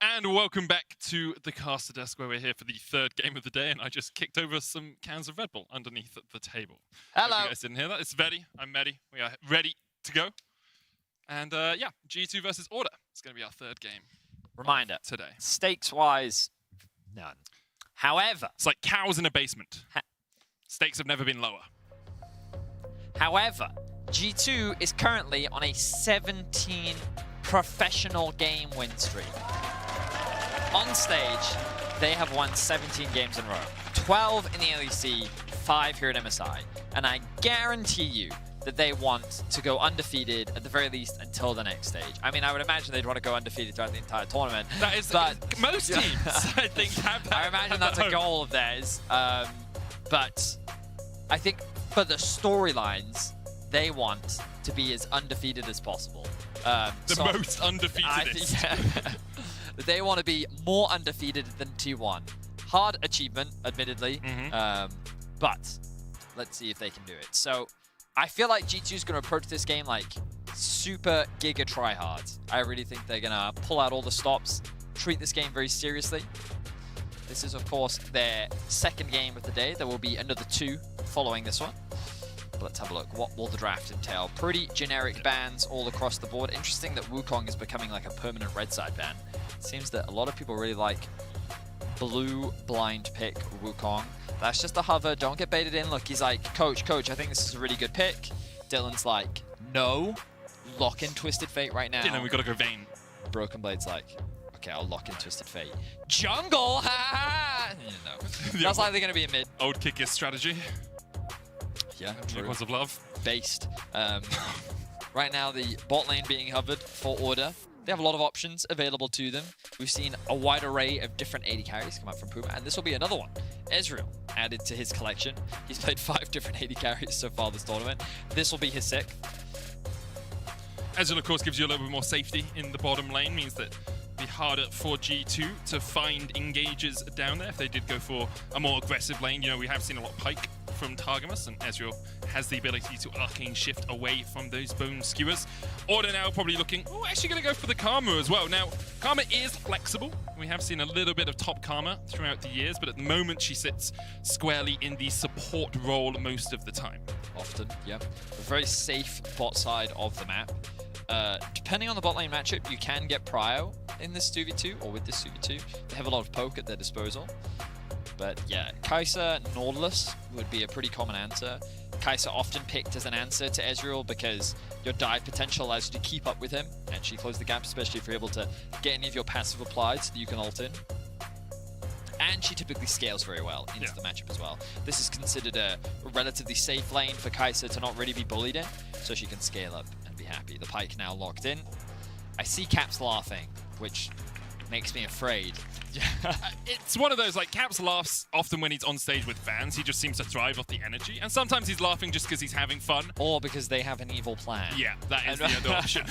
And welcome back to the caster desk, where we're here for the third game of the day, and I just kicked over some cans of Red Bull underneath the table. Hello. Hope you guys didn't hear that. It's Vedi. I'm Medi. We are ready to go. And yeah, G2 versus Order. It's going to be our third game. Reminder today. Stakes-wise, none. However, it's like cows in a basement. Stakes have never been lower. However, G2 is currently on a 17 professional game win streak. On stage, they have won 17 games in a row. 12 in the LEC, 5 here at MSI. And I guarantee you that they want to go undefeated at the very least until the next stage. I mean, I would imagine they'd want to go undefeated throughout the entire tournament. That is, but most teams, I think, have that. I imagine that's a goal of theirs. But I think for the storylines, they want to be as undefeated as possible. The most undefeatedest. Yeah. They want to be more undefeated than T1. Hard achievement, admittedly, but let's see if they can do it. So I feel like G2 is going to approach this game like super giga tryhard. I really think they're going to pull out all the stops, treat this game very seriously. This is, of course, their second game of the day. There will be another 2 following this one. But let's have a look. What will the draft entail? Pretty generic bans all across the board. Interesting that Wukong is becoming like a permanent red side ban. It seems that a lot of people really like blue blind pick Wukong. That's just a hover. Don't get baited in. Look, he's like, Coach, I think this is a really good pick. Dylan's like, no. Lock in Twisted Fate right now. Dylan, we got to go Vayne. Broken Blade's like, okay, I'll lock in Twisted Fate. Jungle! Ha ha! No. That's likely going to be a mid. Old kick strategy. Yeah, true. Because of love. Based. Right now, the bot lane being hovered for Order. They have a lot of options available to them. We've seen a wide array of different AD carries come out from Puma, and this will be another one. Ezreal added to his collection. He's played 5 different AD carries so far this tournament. This will be his 6th. Ezreal, of course, gives you a little bit more safety in the bottom lane, means that it'd be harder for G2 to find engages down there if they did go for a more aggressive lane. You know, we have seen a lot of Pyke from Targamas, and Ezreal has the ability to arcane shift away from those bone skewers. Order now probably looking, oh, actually going to go for the Karma as well. Now, Karma is flexible. We have seen a little bit of top Karma throughout the years, but at the moment she sits squarely in the support role most of the time. Often, yeah. A very safe bot side of the map. Depending on the bot lane matchup, you can get Prio in this 2v2, or with this 2v2. They have a lot of poke at their disposal. But yeah, Kai'Sa, Nautilus would be a pretty common answer. Kai'Sa often picked as an answer to Ezreal because your dive potential allows you to keep up with him and actually close the gap, especially if you're able to get any of your passive applied so that you can ult in. And she typically scales very well into the matchup as well. This is considered a relatively safe lane for Kai'Sa to not really be bullied in, so she can scale up and be happy. The Pyke now locked in. I see Caps laughing, which makes me afraid. It's one of those, like, Caps laughs often when he's on stage with fans. He just seems to thrive off the energy. And sometimes he's laughing just because he's having fun. Or because they have an evil plan. Yeah, that is the other option.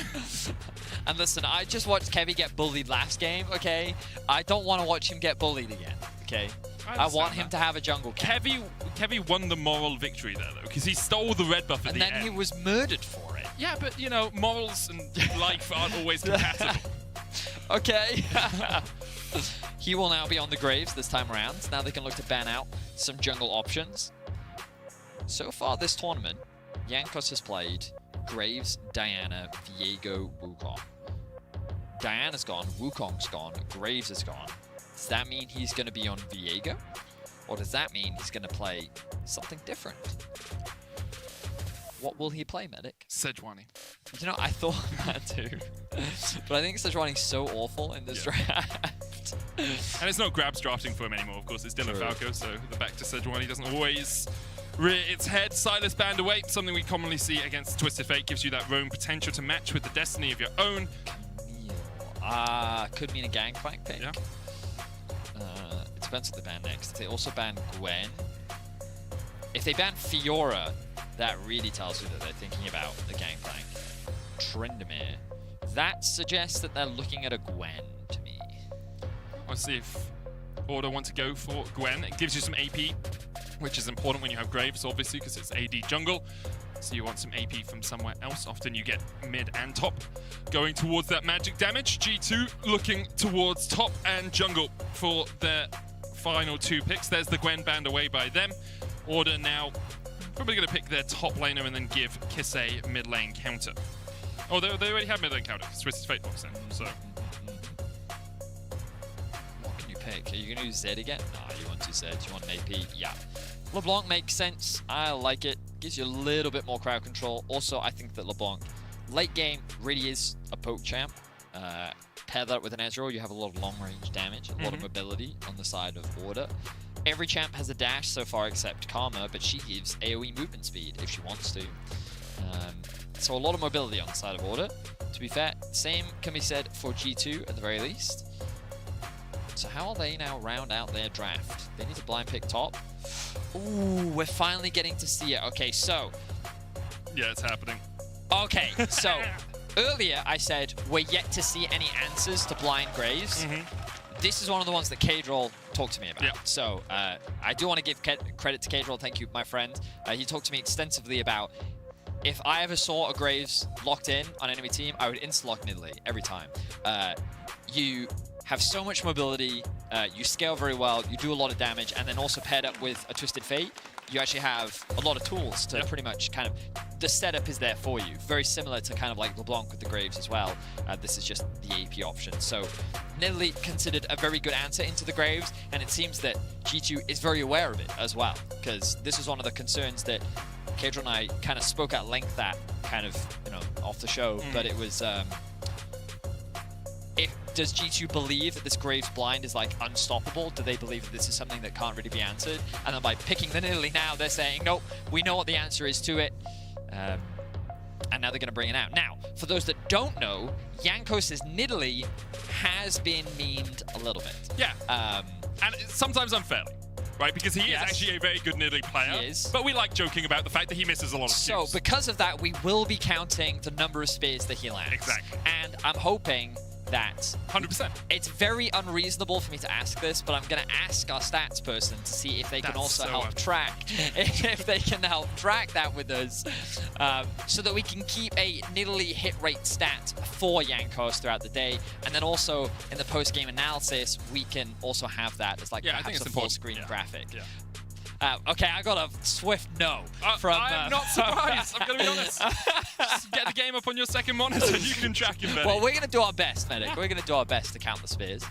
And listen, I just watched Kevy get bullied last game, okay? I don't want to watch him get bullied again, okay? I want him to have a jungle camp. Kevy won the moral victory there, though, because he stole the red buff at the end. And then he was murdered for it. Yeah, but, you know, morals and life aren't always compatible. Okay. He will now be on the Graves this time around. Now they can look to ban out some jungle options. So far this tournament, Jankos has played Graves, Diana, Viego, Wukong. Diana's gone, Wukong's gone, Graves is gone. Does that mean he's going to be on Viego? Or does that mean he's going to play something different? What will he play, Medic? Sejuani. You know, I thought that too. But I think Sejuani's so awful in this draft. And it's not Grabs drafting for him anymore, of course. It's Dylan Falco, so the back to Sejuani doesn't always rear its head. Silas banned away, something we commonly see against Twisted Fate. Gives you that roam potential to match with the destiny of your own. Could mean a Gangplank pick. Yeah. It depends what they ban next. If they also ban Gwen. If they ban Fiora, that really tells you that they're thinking about the Gangplank. Tryndamere. That suggests that they're looking at a Gwen to me. Let's see if Order want to go for Gwen. It gives you some AP, which is important when you have Graves, obviously, because it's AD jungle. so you want some AP from somewhere else. Often you get mid and top going towards that magic damage. G2 looking towards top and jungle for their final 2 picks. There's the Gwen banned away by them. Order now probably going to pick their top laner and then give Kisei mid lane counter. Oh, they already have mid lane counter. Twisted Fate box in, so. What can you pick? Are you going to use Zed again? No, you want to Zed. You want an AP? Yeah. LeBlanc makes sense. I like it. Gives you a little bit more crowd control. Also, I think that LeBlanc, late game, really is a poke champ. Pair that with an Ezreal, you have a lot of long range damage, a lot of mobility on the side of Order. Every champ has a dash so far except Karma, but she gives AoE movement speed if she wants to. So a lot of mobility on the side of Order. To be fair, same can be said for G2 at the very least. So how will they now round out their draft? They need to blind pick top. Ooh, we're finally getting to see it. Okay, so. Yeah, it's happening. Okay, so earlier I said we're yet to see any answers to blind graves. This is one of the ones that Kadrol talked to me about. Yeah. So I do want to give credit to Kadrol. Thank you, my friend. He talked to me extensively about if I ever saw a Graves locked in on enemy team, I would insta-lock Nidalee every time. You have so much mobility, you scale very well, you do a lot of damage, and then also paired up with a Twisted Fate, you actually have a lot of tools to pretty much kind of, the setup is there for you. Very similar to kind of like LeBlanc with the Graves as well. This is just the AP option. So Nidalee considered a very good answer into the Graves, and it seems that G2 is very aware of it as well, because this is one of the concerns that Kadrol and I kind of spoke at length at, kind of, you know, off the show, but it was, does G2 believe that this Graves blind is like unstoppable? Do they believe that this is something that can't really be answered? And then by picking the Nidalee now, they're saying, nope, we know what the answer is to it. And now they're going to bring it out. Now, for those that don't know, Jankos' Nidalee has been memed a little bit. Yeah, and sometimes unfairly. Right, because he is actually a very good Nidalee player. He is. But we like joking about the fact that he misses a lot of So, Qs. because of that, we will be counting the number of spears that he lands. Exactly. And I'm hoping that 100%. It's very unreasonable for me to ask this, but I'm going to ask our stats person to see if they can also help track, if they can help track that with us, so that we can keep a Nidalee hit rate stat for Jankos throughout the day, and then also in the post-game analysis, we can also have that as like perhaps a full-screen graphic. Yeah. Okay, I got a swift no from... I'm not surprised, I'm going to be honest. Just get the game up on your second monitor, you can track him better. Well, we're going to do our best, Medic. We're going to do our best to count the spears.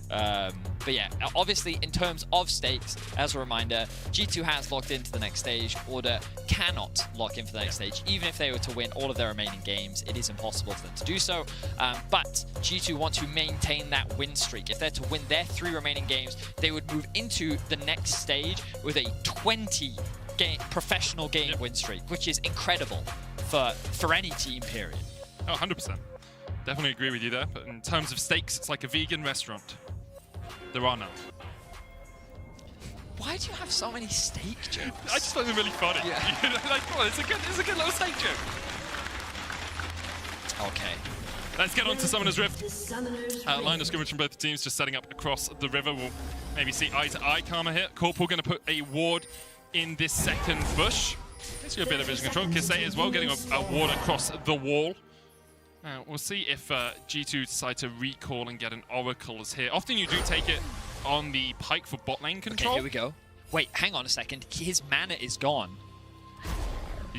But yeah, obviously, in terms of stakes, as a reminder, G2 has locked into the next stage. Order cannot lock in for the next stage. Even if they were to win all of their remaining games, it is impossible for them to do so. But G2 want to maintain that win streak. If they're to win their 3 remaining games, they would move into the next stage with a 20-game professional game win streak, which is incredible for any team, period. Oh, 100%. Definitely agree with you there. But in terms of stakes, it's like a vegan restaurant. There are none. Why do you have so many steak jokes? I just find them really funny. Yeah. Like, oh, it's a good little steak joke. Okay. Let's get on to Summoner's Rift. Line of scrimmage from both teams just setting up across the river. We'll maybe see eye-to-eye Karma here. Corporal going to put a ward in this second bush. Let's get a bit of vision control. Kisei as well, getting a ward across the wall. We'll see if G2 decide to recall and get an Oracles here. Often you do take it on the Pike for bot lane control. Okay, here we go. Wait, hang on a second. His mana is gone.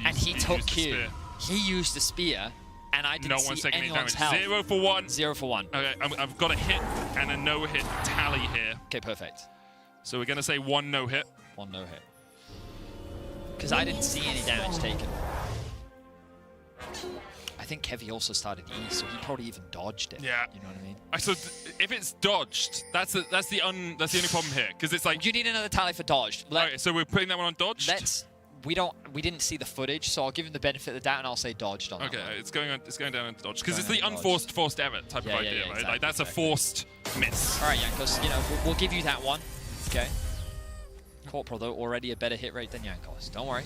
And he took Q. He used the spear, and I didn't see anyone's health. 0 for 1. 0 for 1. Okay, I've got a hit and a no-hit tally here. Okay, perfect. So we're going to say 1 no-hit. 1 no-hit. Because I didn't see any damage taken. I think Kevy also started E, so he probably even dodged it. Yeah. You know what I mean? So if it's dodged, that's the only problem here, because it's like you need another tally for dodged. Okay, so we're putting that one on dodged. We didn't see the footage, so I'll give him the benefit of the doubt and I'll say dodged on that one. It's going down into dodged because it's the unforced forced error type of idea, right? Exactly, like that's a forced miss. All right, Jankos, you know we'll give you that one. Okay. Corporal though already a better hit rate than Jankos. Don't worry.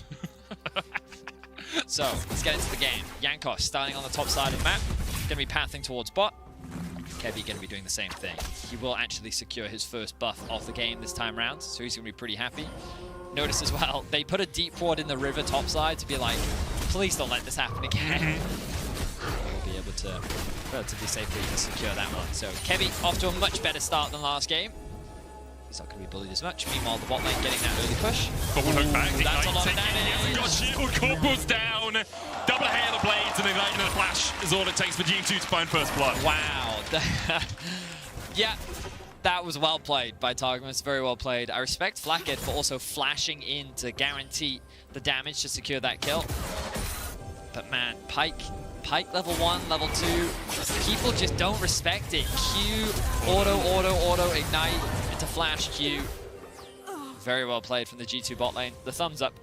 So, let's get into the game. Jankos starting on the top side of the map. Going to be pathing towards bot. Kevy going to be doing the same thing. He will actually secure his first buff of the game this time round, so he's going to be pretty happy. Notice as well, they put a deep ward in the river top side to be like, please don't let this happen again. We'll be able to relatively safely secure that one. So Kevy off to a much better start than last game. He's not going to be bullied as much. Meanwhile, the bot lane getting that early push. Corporal hook back. That's a lot of damage. He hasn't got shield. Corporal's down. Double hail of blades and igniting the flash is all it takes for G2 to find first blood. Wow. Yeah, that was well played by Targamas. Very well played. I respect Flackhead for also flashing in to guarantee the damage to secure that kill. But man, Pyke level 1, level 2, people just don't respect it. Q, auto, ignite into flash Q. Very well played from the G2 bot lane. The thumbs up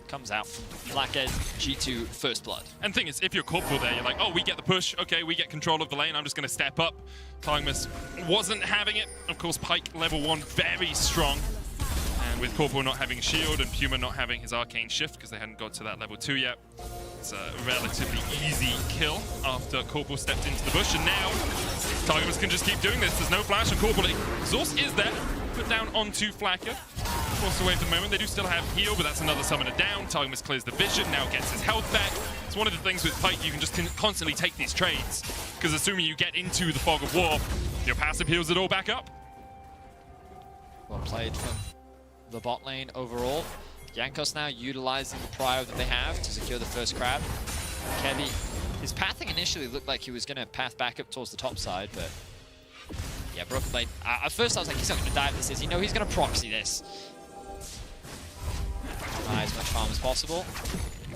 comes out from Flackhead, G2 first blood. And the thing is, if you're Corporal there, you're like, oh, we get the push. Okay, we get control of the lane. I'm just going to step up. Targamas wasn't having it. Of course, Pyke level 1, very strong. And with Corporal not having shield and Puma not having his arcane shift because they hadn't got to that level 2 yet, it's a relatively easy kill after Corporal stepped into the bush. And now Targamas can just keep doing this. There's no flash on Corporal. Exhaust is there. Put down onto Flacker. Forced away for the moment. They do still have heal, but that's another summoner down. Targamas clears the vision, now gets his health back. It's one of the things with Pyke, you can just constantly take these trades. Because assuming you get into the fog of war, your passive heals it all back up. Well played from the bot lane overall. Jankos now utilizing the prio that they have to secure the first crab. Kevy, his pathing initially looked like he was going to path back up towards the top side, but yeah, Brook Blade. At first I was like, he's not going to dive this. You know he's going to proxy this. As much farm as possible.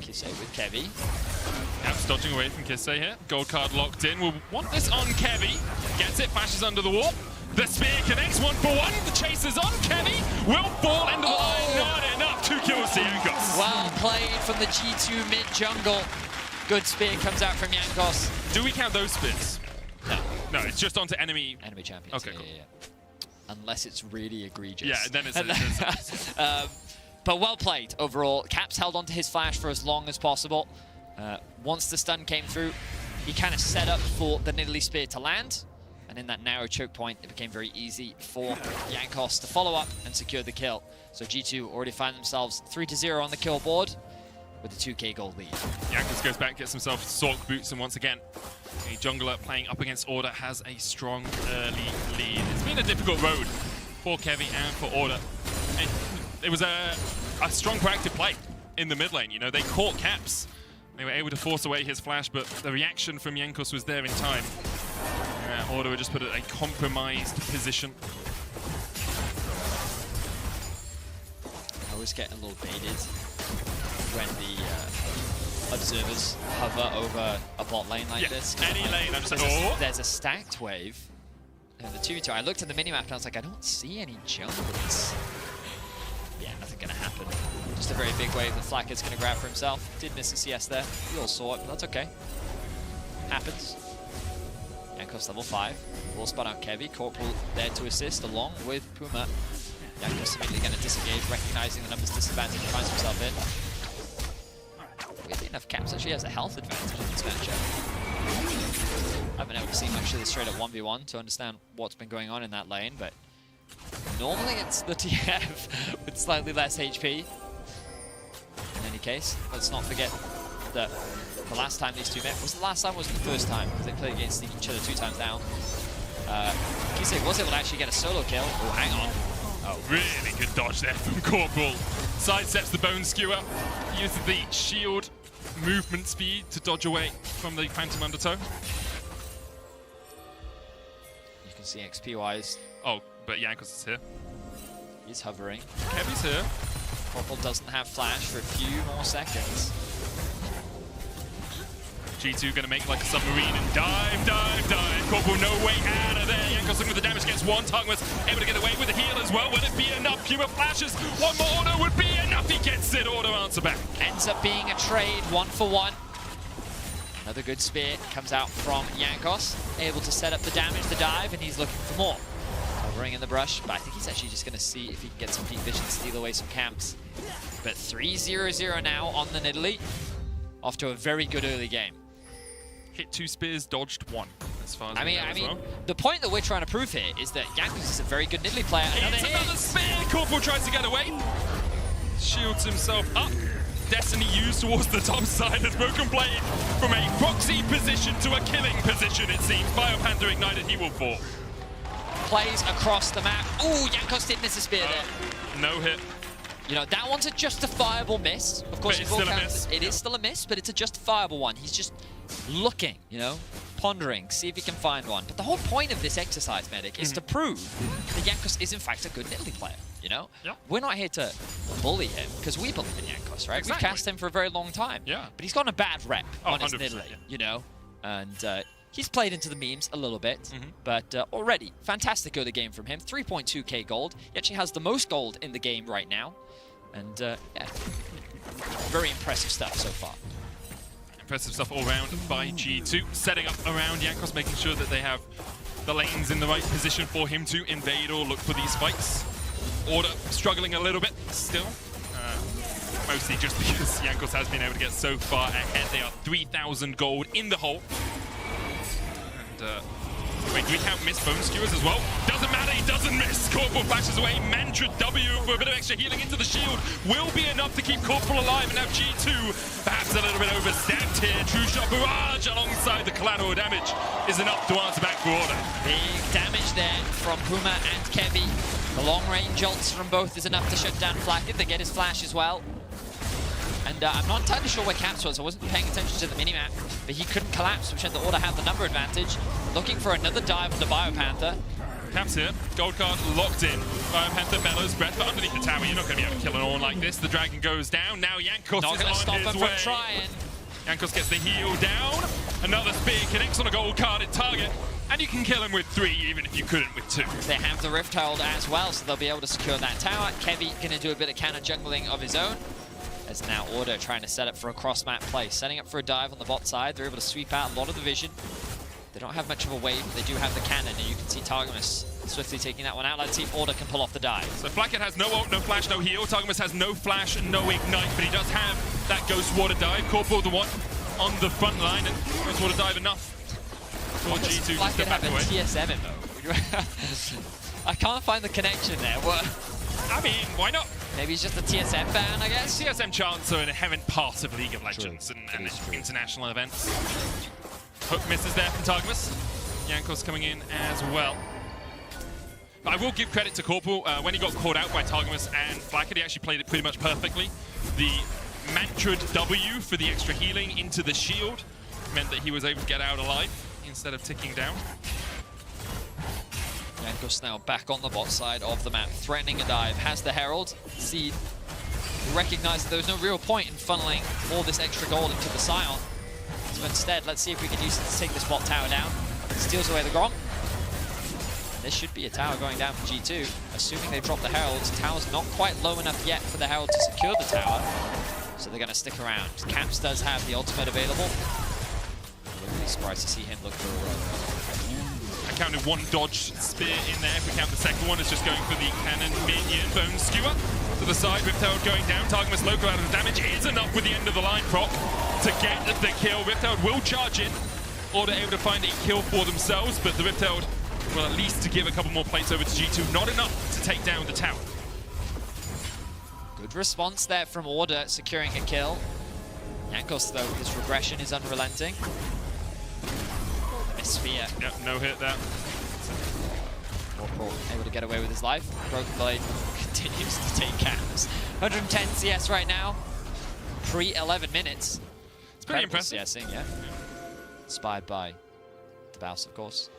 Kisse with Kevy. Yep, dodging away from Kisse here. Gold card locked in. We'll want this on Kevy. Gets it, flashes under the wall. The spear connects 1-for-1. The chase is on. Kevy will fall into the line. Not enough. 2 kills to Jankos. Well played from the G2 mid jungle. Good spear comes out from Jankos. Do we count those spears? No. No, it's just onto enemy champions. Okay, cool. Yeah. Unless it's really egregious. Yeah, then it's but well played overall. Caps held onto his flash for as long as possible. Once the stun came through, he kind of set up for the Nidalee Spear to land. And in that narrow choke point, it became very easy for Jankos to follow up and secure the kill. So G2 already find themselves 3-0 on the kill board with a 2k gold lead. Jankos goes back, gets himself Sork boots, and once again, a jungler playing up against Order has a strong early lead. It's been a difficult road for Kevy and for Order. It was a strong proactive play in the mid lane. You know, they caught Caps. They were able to force away his flash, but the reaction from Jankos was there in time. Order would just put it in a compromised position. I always get a little baited when the observers hover over a bot lane like this. Any lane, I'm just like, oh! There's a stacked wave. And the 2v2, I looked at the minimap and I was like, I don't see any junglers. Yeah, nothing gonna happen. Just a very big wave that Flacker's gonna grab for himself. Did miss a CS there. We all saw it, but that's okay. Happens. Jankos level 5. Will spot out Kevy. Corporal there to assist along with Puma. Jankos immediately going to disengage, recognizing the numbers disadvantage he finds himself in. Weirdly enough, Caps actually has a health advantage in this matchup. I haven't been able to see much of this straight up 1v1 to understand what's been going on in that lane, but normally it's the TF with slightly less HP. In any case, let's not forget that the last time these two met was the last time, was the first time, because they played against each other 2 times down. Kisse was able to actually get a solo kill. Oh, hang on. Oh, really good dodge there from Corporal. Sidesteps the Bone Skewer, uses the shield movement speed to dodge away from the Phantom Undertow. You can see XP-wise. Oh, but Jankos is here. He's hovering. Kevy's here. Corporal doesn't have flash for a few more seconds. G2 gonna make like a submarine and dive. Corporal no way out of there. Jankos looking for the damage, gets one. Targamas able to get away with the heal as well. Will it be enough? Puma flashes. One more order would be enough. He gets it. Order answer back. Ends up being a trade, 1-for-1. Another good spear comes out from Jankos. Able to set up the damage, the dive, and he's looking for more. Covering in the brush, but I think he's actually just gonna see if he can get some peak vision, steal away some camps. But 3-0-0 now on the Nidalee. Off to a very good early game. Hit 2 spears, dodged 1. As far as I mean, the point that we're trying to prove here is that Jankos is a very good Nidalee player. It's another spear. Corporal tries to get away. Shields himself up. Destiny used towards the top side as Broken Blade from a proxy position to a killing position, it seems. Biopanther ignited, he will fall. Plays across the map. Ooh, Jankos did miss a spear there. No hit. You know, that one's a justifiable miss. Of course, it's still a miss. It is still a miss, but it's a justifiable one. He's just looking, you know, pondering, see if he can find one. But the whole point of this exercise, Medic, is to prove that Jankos is in fact a good Nidalee player, you know? Yeah. We're not here to bully him, because we believe in Jankos, right? Exactly. We've cast him for a very long time. Yeah. But he's gotten a bad rep on his 100%, Nidalee, yeah. you know? And he's played into the memes a little bit, but already, fantastic early game from him. 3.2k gold. He actually has the most gold in the game right now. And, yeah, very impressive stuff so far. Impressive stuff all round by G2. Setting up around Jankos, making sure that they have the lanes in the right position for him to invade or look for these fights. Order struggling a little bit still. Mostly just because Jankos has been able to get so far ahead. They are 3,000 gold in the hole. And, wait, do we count missed bone skewers as well? Doesn't matter, he doesn't miss. Corporal flashes away. Mantra W for a bit of extra healing into the shield will be enough to keep Corporal alive. And now G2, perhaps a little bit overstepped here. True shot barrage alongside the collateral damage is enough to answer back for Order. Big damage there from Puma and Kevy. The long range ults from both is enough to shut down Flacket. They get his flash as well. And I'm not entirely sure where Caps was. I wasn't paying attention to the minimap, but he couldn't collapse, which meant the Order had the number advantage. Looking for another dive on the Biopanther. Caps here, gold card locked in. Biopanther bellows breath, but underneath the tower, you're not going to be able to kill an Orn like this. The dragon goes down. Now Jankos Not is going to on stop his him way. from trying. Jankos gets the heal down. Another spear connects on a gold carded target. And you can kill him with 3, even if you couldn't with 2. They have the Rift Herald as well, so they'll be able to secure that tower. Kevy going to do a bit of counter jungling of his own. As now Order trying to set up for a cross-map play. Setting up for a dive on the bot side. They're able to sweep out a lot of the vision. They don't have much of a wave, but they do have the cannon, and you can see Targamas swiftly taking that one out. Let's see if Order can pull off the dive. So Flacket has no ult, no flash, no heal. Targamas has no flash, no ignite, but he does have that Ghost Water dive. Corporal the one on the front line, and Ghost Water dive enough for G2 to Flacket step back have a away. TSM in mode. I can't find the connection there. What? I mean, why not? Maybe he's just a TSM fan, I guess. TSM chants are an inherent part of League of Legends and international events. Hook misses there from Targamas. Jankos coming in as well. But I will give credit to Corporal. When he got caught out by Targamas and Flacket, he actually played it pretty much perfectly. The mantra W for the extra healing into the shield meant that he was able to get out alive instead of ticking down. Jankos now back on the bot side of the map, threatening a dive, has the Herald. Seed recognized that there was no real point in funneling all this extra gold into the Scion. So instead, let's see if we can use it to take this bot tower down. Steals away the Grom. And this should be a tower going down for G2. Assuming they drop the Heralds, tower's not quite low enough yet for the Herald to secure the tower. So they're going to stick around. Caps does have the ultimate available. I wouldn't be surprised to see him look for a run. I counted 1 dodge spear in there. If we count the second one, it's just going for the cannon minion bone skewer. To the side, Rift Herald going down. Targamas local out of the damage is enough with the end of the line proc to get the kill. Rift Herald will charge in. Order able to find a kill for themselves, but the Rift Herald will at least to give a couple more plates over to G2. Not enough to take down the tower. Good response there from Order, securing a kill. Jankos, though, his regression is unrelenting. Sphere. Yep, no hit there. Corporal able to get away with his life. Broken Blade continues to take Caps. 110 CS right now. Pre-11 minutes. It's pretty impressive. CSing, yeah. Inspired by the Baus, of course.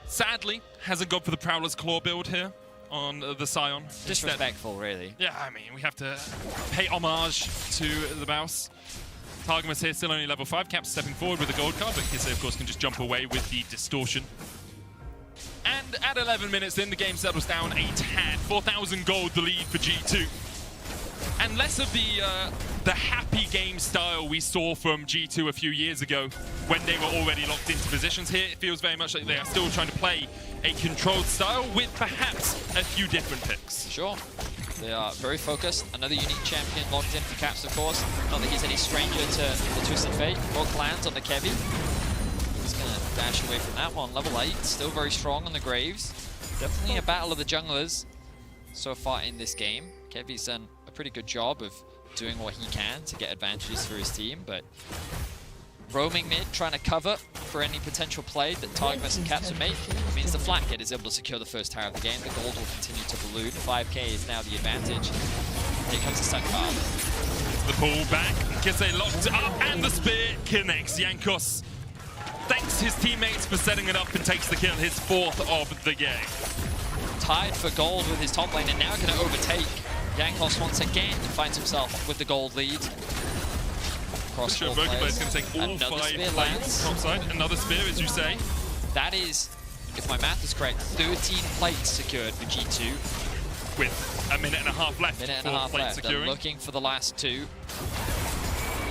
Sadly, hasn't gone for the Prowler's Claw build here on the Scion. Disrespectful, really. Yeah, I mean, we have to pay homage to the Baus. Targamas here still only level 5. Caps stepping forward with a gold card, but Kisse, of course, can just jump away with the distortion. And at 11 minutes in, the game settles down a tad. 4,000 gold, the lead for G2. And less of the happy game style we saw from G2 a few years ago when they were already locked into positions. Here, it feels very much like they are still trying to play a controlled style with perhaps a few different picks. Sure. They are very focused. Another unique champion locked in for Caps, of course. Not that he's any stranger to the Twisted Fate. Hook lands on the Kevy. He's going to dash away from that one. Level 8, still very strong on the Graves. Definitely a battle of the junglers so far in this game. Kevy's done a pretty good job of doing what he can to get advantages for his team, but roaming mid, trying to cover for any potential play that Targamas and Caps would make, means the Flatkid is able to secure the first tower of the game. The gold will continue to balloon. 5k is now the advantage. Here comes the stun card. The pull back, Kisse locked up, and the spear connects. Jankos thanks his teammates for setting it up and takes the kill, his 4th of the game. Tied for gold with his top lane, and now going to overtake. Jankos once again finds himself with the gold lead. Sure, Brokenblade's going to take all Another 5 spear plates topside. Another spear, as you say. That is, if my math is correct, 13 plates secured for G2. With a minute and a half left. Minute and a half left. They're looking for the last 2.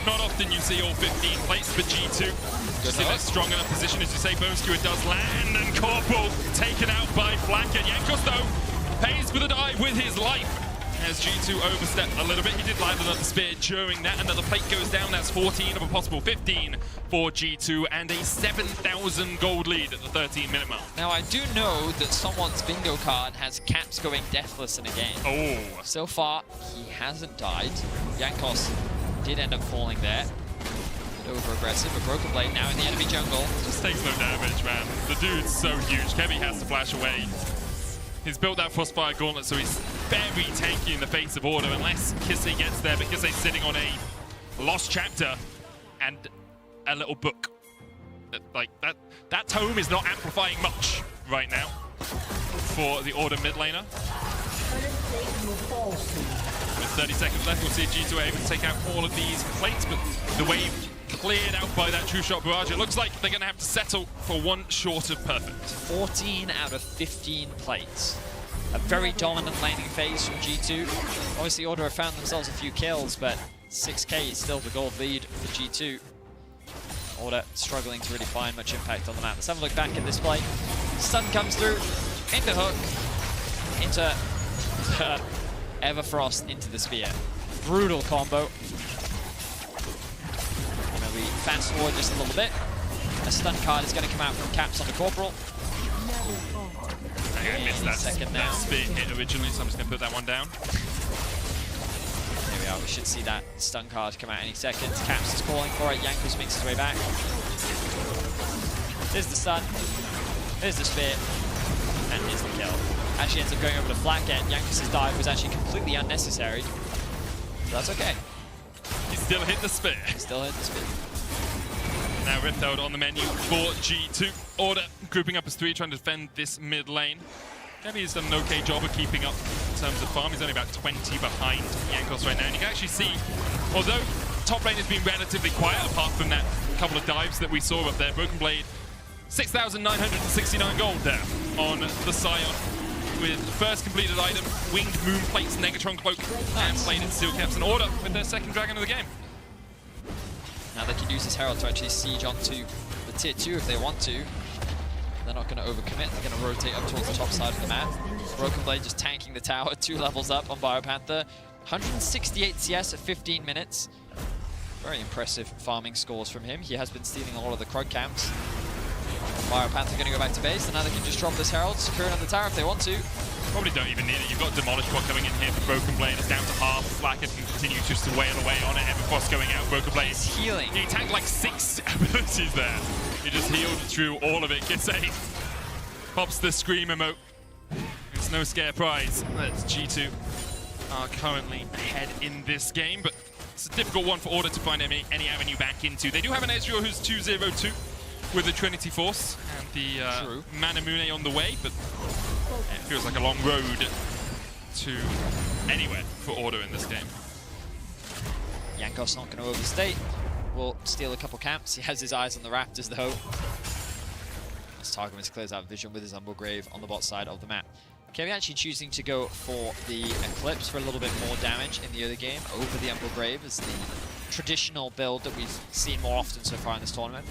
Not often you see all 15 plates for G2. Just in a strong enough position, as you say. Bone Skewer does land, and Corporal taken out by Flatkid. Jankos, though, pays for the dive with his life. As G2 overstepped a little bit, he did land another spear during that. Another plate goes down. That's 14 of a possible 15 for G2, and a 7,000 gold lead at the 13-minute mark. Now, I do know that someone's bingo card has Caps going deathless in a game. Oh. So far, he hasn't died. Jankos did end up falling there. Over-aggressive, a Broken Blade now in the enemy jungle. Just takes no damage, man. The dude's so huge. Kevy has to flash away. He's built that Frostfire Gauntlet, so he's very tanky in the face of order, unless Kisse gets there, but Kisse's sitting on a lost chapter and a little book. Like, that tome is not amplifying much right now for the Order mid laner. With 30 seconds left, we'll see if G2 are able to take out all of these plates, but the wave cleared out by that True Shot barrage. It looks like they're going to have to settle for one short of perfect. 14 out of 15 plates. A very dominant laning phase from G2. Obviously, Order have found themselves a few kills, but 6k is still the gold lead for G2. Order struggling to really find much impact on the map. Let's have a look back at this play. Stun comes through, into hook, into Everfrost, into the spear. Brutal combo. We fast forward just a little bit. A stun card is going to come out from Caps on the Corporal. I missed that spear hit originally, so I'm just going to put that one down. There we are. We should see that stun card come out any second. Caps is calling for it. Jankos makes his way back. There's the stun. There's the spear. And here's the kill. Actually ends up going over to Flatkid. Jankos' dive was actually completely unnecessary. But that's okay. He still hit the spear. Still hit the spear. Now Rift out on the menu for G2. Order grouping up as 3, trying to defend this mid lane. Maybe he's done an okay job of keeping up in terms of farm. He's only about 20 behind Jankos right now. And you can actually see, although top lane has been relatively quiet, apart from that couple of dives that we saw up there, Broken Blade, 6,969 gold there on the Scion. With first completed item, Winged Moon Plates, Negatron Cloak, and plated Steel Caps, and Order with their second Dragon of the game. Now they can use this Herald to actually siege onto the tier 2 if they want to. They're not going to overcommit, they're going to rotate up towards the top side of the map. Broken Blade just tanking the tower, 2 levels up on Biopanther. 168 CS at 15 minutes. Very impressive farming scores from him. He has been stealing a lot of the Krug camps. Biopanther going to go back to base, and now they can just drop this Herald, secure another tower if they want to. Probably don't even need it. You've got Demolish Bot coming in here for Broken Blade. It's down to half. Flatkid can continue just to wail away on it. Everfrost going out. Broken Blade is healing. He tanked like 6 abilities there. He just healed through all of it. Kisse pops the scream emote. It's no scare prize. That's G2 are currently ahead in this game, but it's a difficult one for Order to find any avenue back into. They do have an Ezreal who's 2-0-2 with the Trinity Force and the Manamune on the way, but it feels like a long road to anywhere for Order in this game. Jankos not going to overstay. Will steal a couple camps. He has his eyes on the Raptors though. As Targamas clears out vision with his Humble Grave on the bot side of the map. Kevin actually choosing to go for the Eclipse for a little bit more damage in the other game over the Humble Grave is the traditional build that we've seen more often so far in this tournament.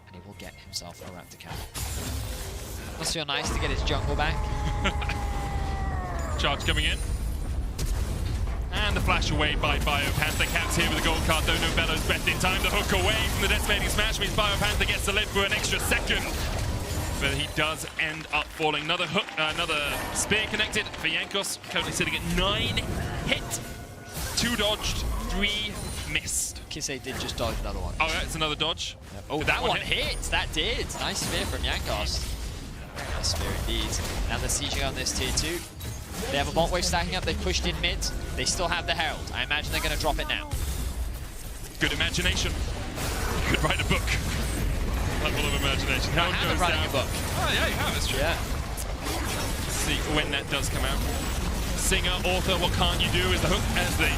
And he will get himself a Raptor camp. Must feel nice to get his jungle back. Charge coming in. And the flash away by Biopanther. Caps here with the gold card, though no Bellows breath in time. The hook away from the decimating smash means Biopanther gets to live for an extra second. But he does end up falling. Another hook, another spear connected for Jankos. Currently sitting at 9 hit. 2 dodged, 3 missed. Kisei did just dodge another one. Oh, that's another dodge. Yep. Oh, that one hit. That did. Nice spear from Jankos. Very nice spear indeed. Now they're sieging on this tier 2. They have a bot wave stacking up. They pushed in mid. They still have the Herald. I imagine they're going to drop it now. Good imagination. You could write a book. Level of imagination. I haven't writing a book. Oh, yeah, you have. It's true. Yeah. Let's see when that does come out. Singer, author, what can't you do is the hook as the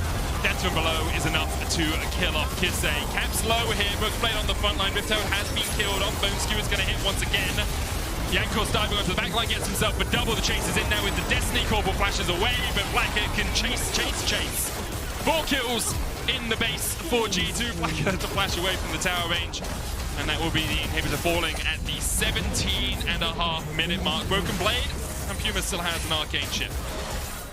death from below is enough to kill off Kisei. Caps low here, Brooks played on the front line. Riptoad has been killed off. Bone Skewer's going to hit once again. Jankos diving onto the back line, gets himself a double. The chase is in now with the Destiny Corporal flashes away, but Blackhead can chase. 4 kills in the base for G2. Blackhead to flash away from the tower range. And that will be the inhibitor falling at the 17.5-minute mark. Broken Blade, and Puma still has an arcane chip.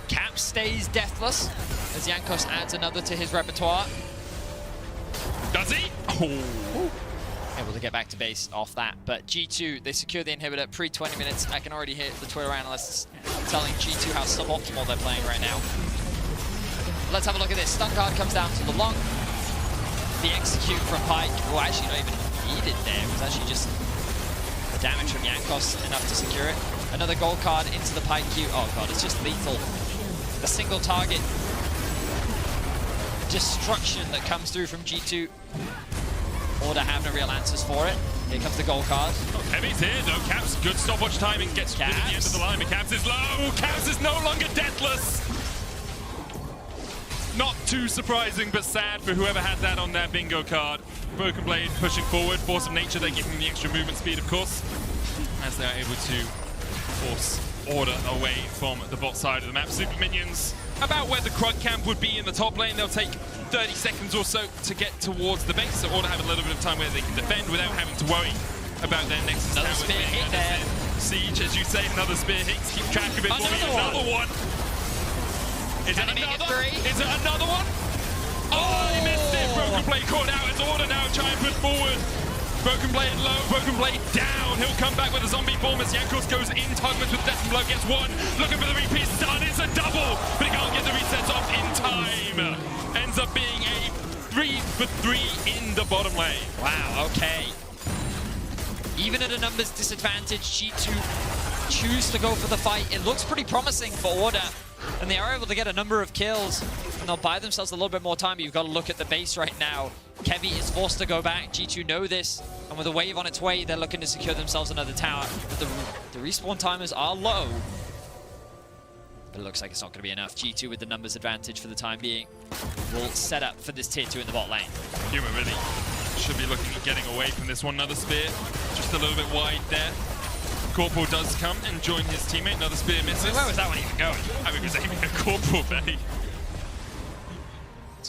Cap stays deathless as Jankos adds another to his repertoire. Does he? Oh. Able to get back to base off that, but G2, they secure the inhibitor pre-20 minutes. I can already hear the Twitter analysts telling G2 how suboptimal they're playing right now. Let's have a look at this. Stun guard comes down to LeBlanc. The execute from Pike, well, actually not even needed there. It was actually just the damage from Jankos enough to secure it. Another gold card into the Pike Q. Oh god, it's just lethal. The single target destruction that comes through from G2. Order have no real answers for it. Here comes the gold card. Oh, Heavy's here, no Caps. Good stopwatch timing. Gets to the end of the line, but Caps is low. Caps is no longer deathless. Not too surprising, but sad for whoever had that on their bingo card. Broken Blade pushing forward. Force of Nature, they give him the extra movement speed, of course, as they're able to force Order away from the bot side of the map. Super Minions, about where the Krug camp would be in the top lane. They'll take 30 seconds or so to get towards the base, so Order have a little bit of time where they can defend without having to worry about their Nexus Another towers spear being hit there. Siege, as you say, another spear hit. Keep track of it for me. Another one. Is it another? Is it another one? Oh, he missed it. Broken Blade caught out. It's Order now trying to push forward. Broken Blade low, Broken Blade down. He'll come back with a zombie form as Jankos goes in. Tugmas with Death and Blood gets one. Looking for the repeat stun. It's a double, but he can't get the resets off in time. Ends up being a 3-for-3 in the bottom lane. Wow, okay. Even at a numbers disadvantage, G2 choose to go for the fight. It looks pretty promising for Order, and they are able to get a number of kills, and they'll buy themselves a little bit more time. But you've got to look at the base right now. Kevi is forced to go back. G2 know this, and with a wave on its way, they're looking to secure themselves another tower. But the respawn timers are low, but it looks like it's not going to be enough. G2 with the numbers advantage for the time being will set up for this tier 2 in the bot lane. Puma really should be looking at getting away from this one. Another spear, just a little bit wide there. Corporal does come and join his teammate. Another spear misses. Where was that one even going? I mean, he was aiming at Corporal, Benny.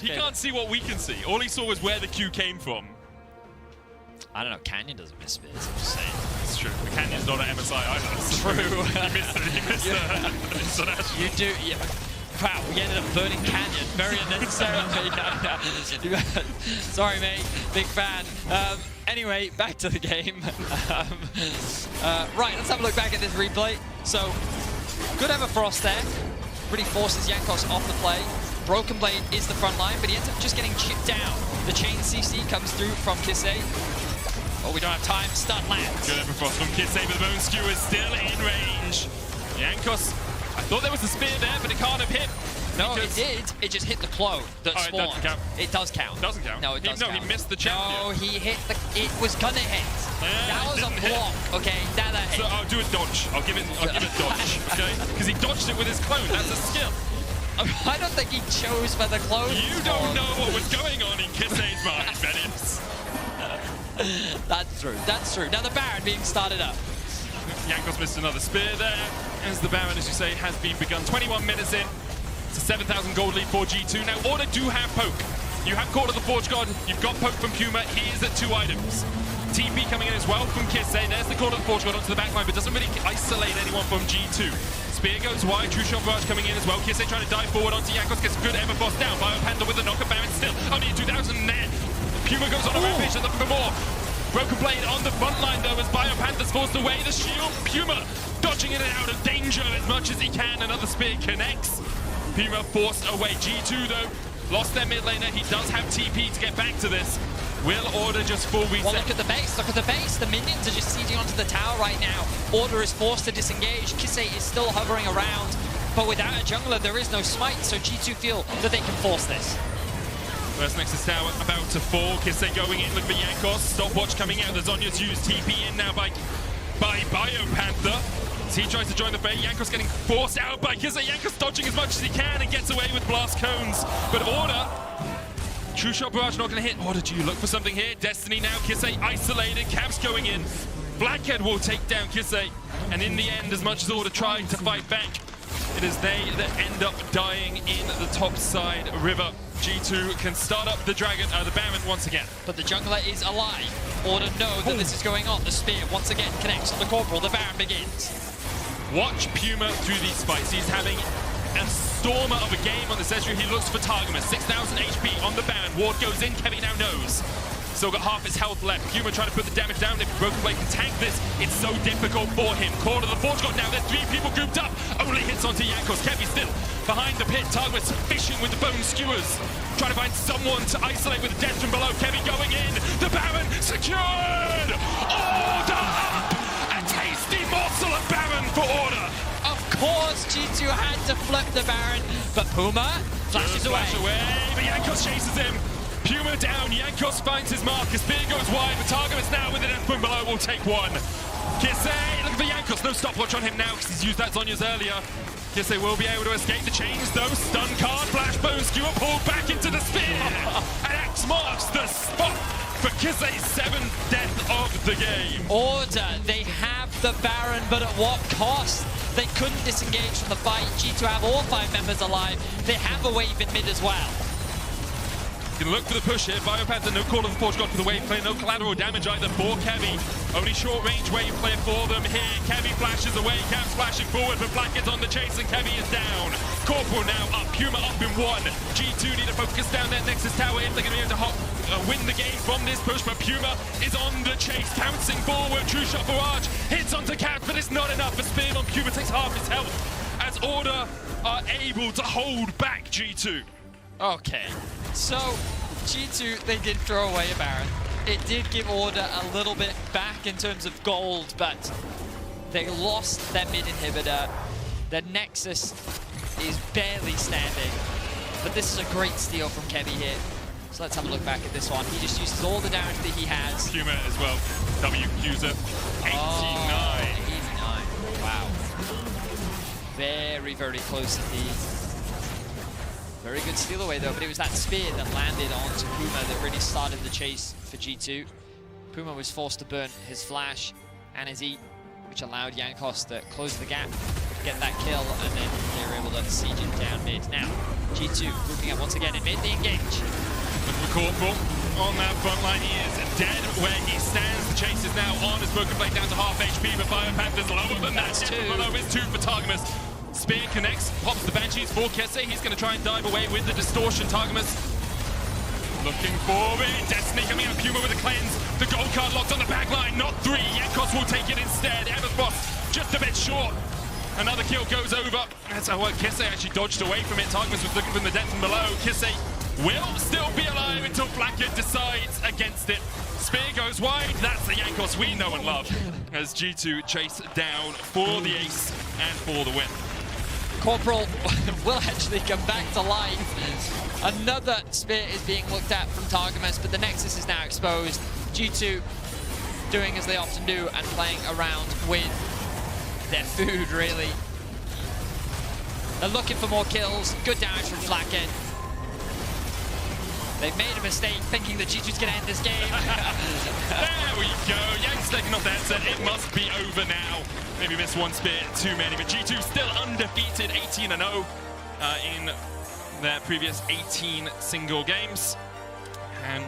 He can't see what we can see. All he saw was where the Q came from. I don't know, Canyon doesn't miss spears, I'm just saying. It's true. The Canyon's not an MSI either. So True. He missed it. He missed it. You do, yeah. Wow, we ended up burning Canyon very unnecessarily. Sorry, mate. Big fan. Anyway, back to the game. Right, let's have a look back at this replay. So, good Everfrost there. Really forces Jankos off the play. Broken Blade is the front line, but he ends up just getting chipped down. The chain CC comes through from Kisei. Oh, we don't have time. Stun lands. Good Everfrost from Kisei, but the Bone Skewer is still in range. Jankos, I thought there was a spear there, but it can't have hit. No, it did. It just hit the clone that spawned. It doesn't count. It does count. Doesn't count. No, it does count. No, he missed the champion. No, he hit the... It was gonna hit. That was a block. Okay, that hit. So I'll do a dodge. I'll give it dodge, okay? Because he dodged it with his clone. That's a skill. I don't think he chose for the clone. You don't know what was going on in Kisei's mind, Bennis. That's true. That's true. Now the Baron being started up. Jankos missed another spear there. As the Baron, as you say, has been begun. 21 minutes in. It's a 7,000 gold lead for G2. Now, Order do have poke. You have Court of the Forge God. You've got poke from Puma. He is at 2 items. TP coming in as well from Kisei. There's the Court of the Forge God onto the backline, but doesn't really isolate anyone from G2. Spear goes wide. True Shot Barrage coming in as well. Kisei trying to dive forward onto Jankos. Gets a good Everfrost down. Biopanda with the knocker. Baron still only 2,000 net. Puma goes on a rampage. Looking for more. Broken Blade on the front line though as Biopanda's forced away the shield. Puma dodging in and out of danger as much as he can. Another spear connects. Puma forced away. G2 though lost their mid laner. He does have TP to get back to this. Will Order just full reset? Well, look at the base. Look at the base. The minions are just sieging onto the tower right now. Order is forced to disengage. Kisei is still hovering around. But without a jungler, there is no smite. So G2 feel that they can force this. First Nexus Tower about to fall. Kisei going in. Look for Jankos. Stopwatch coming out. The Zhonya's used TP in now by BioPanther. As he tries to join the bait, Jankos getting forced out by Kisei. Jankos dodging as much as he can and gets away with blast cones. But Order, True Shot Barrage not going to hit. Order, do you look for something here? Destiny now. Kisei isolated. Caps going in. Blackhead will take down Kisei. And in the end, as much as Order tried to fight back, it is they that end up dying in the top side river. G2 can start up the Baron once again. But the jungler is alive. Order know that this is going on. The spear once again connects on the Corporal. The Baron begins. Watch Puma through these fights. He's having a stormer of a game on this Ezreal. He looks for Targamas. 6,000 HP on the Baron. Ward goes in. Kevin now knows. Still got half his health left. Puma trying to put the damage down. If Broken Blade can tank this, it's so difficult for him. Corner of the Forge God now. There's 3 people grouped up. Only hits onto Jankos. Kevi still behind the pit. Targamas fishing with the bone skewers. Trying to find someone to isolate with death from below. Kevi going in. The Baron secured. Order! A tasty morsel of Baron for Order. Of course, G2 had to flip the Baron, but Puma flashes away. But Jankos chases him. Puma down, Jankos finds his mark. His spear goes wide, but Targamas now with the death from below will take one. Kisei, look for Jankos. No stopwatch on him now because he's used that Zhonya's earlier. Kisei will be able to escape the chains though. Stun card, flash bone skewer pulled back into the spear. And Axe marks the spot for Kisei's 7th death of the game. Order, they have the Baron, but at what cost? They couldn't disengage from the fight. G2 have all 5 members alive. They have a wave in mid as well. Gonna look for the push here. BioPanther, no call of the Forge God for the wave play. No collateral damage either for Kevi. Only short range wave play for them here. Kevi flashes away. Caps flashing forward, but Blackhead's on the chase and Kevi is down. Corporal now up. Puma up in 1. G2 need to focus down their Nexus Tower if they're gonna be able to win the game from this push. But Puma is on the chase, bouncing forward. True Shot Barrage hits onto Caps, but it's not enough. A spin on Puma takes half his health as Order are able to hold back G2. Okay, so G2, they did throw away a Baron. It did give Order a little bit back in terms of gold, but they lost their mid inhibitor. Their Nexus is barely standing, but this is a great steal from Kevi here. So let's have a look back at this one. He just uses all the damage that he has. Puma as well. W user 89. Oh, 89. Wow. Very, very close indeed. Very good steal away though, but it was that spear that landed onto Puma that really started the chase for G2. Puma was forced to burn his flash and his E, which allowed Jankos to close the gap, get that kill, and then they were able to siege it down mid. Now, G2 grouping up once again in mid, they engage. Look for Corporal on that front line. He is dead where he stands. The chase is now on. His Broken Blade down to half HP, but BioPanther's lower than that. Below is 2 for Targamas. Spear connects, pops the Banshees for Kisei. He's going to try and dive away with the distortion. Targamas looking for it. Destiny coming out. Puma with a cleanse. The gold card locked on the back line. Not 3. Jankos will take it instead. Emma's boss just a bit short. Another kill goes over. That's how Kisei actually dodged away from it. Targamas was looking from the depth from below. Kisei will still be alive until Blackhead decides against it. Spear goes wide. That's the Jankos we know and love as G2 chase down for the ace and for the win. Corporal will actually come back to life. Another spear is being looked at from Targamas, but the Nexus is now exposed. G2 doing as they often do and playing around with their food, really. They're looking for more kills. Good damage from Blackhead. They've made a mistake thinking that G2's going to end this game. There we go. Yank's taking off that set. It must be over now. Maybe missed one spear too many, but G2 still undefeated, 18-0 in their previous 18 single games. And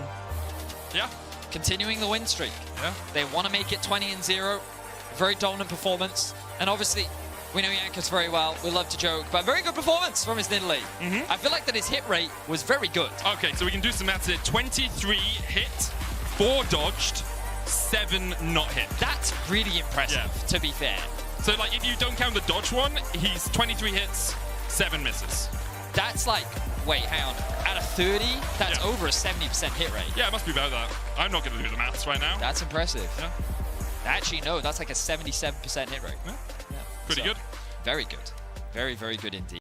yeah. Continuing the win streak. Yeah. They want to make it 20-0. Very dominant performance. And obviously, we know Jankos very well. We love to joke, but very good performance from his Nidalee. I feel like that his hit rate was very good. Okay, so we can do some maths here. 23 hit, 4 dodged, 7 not hit. That's really impressive, to be fair. So, like, if you don't count the dodge one, he's 23 hits, 7 misses. That's like Wait, hang on. At a 30, that's over a 70% hit rate. Yeah, it must be about that. I'm not going to do the maths right now. That's impressive. Yeah. Actually, no, that's like a 77% hit rate. Yeah. Pretty good. Very good. Very, very good indeed.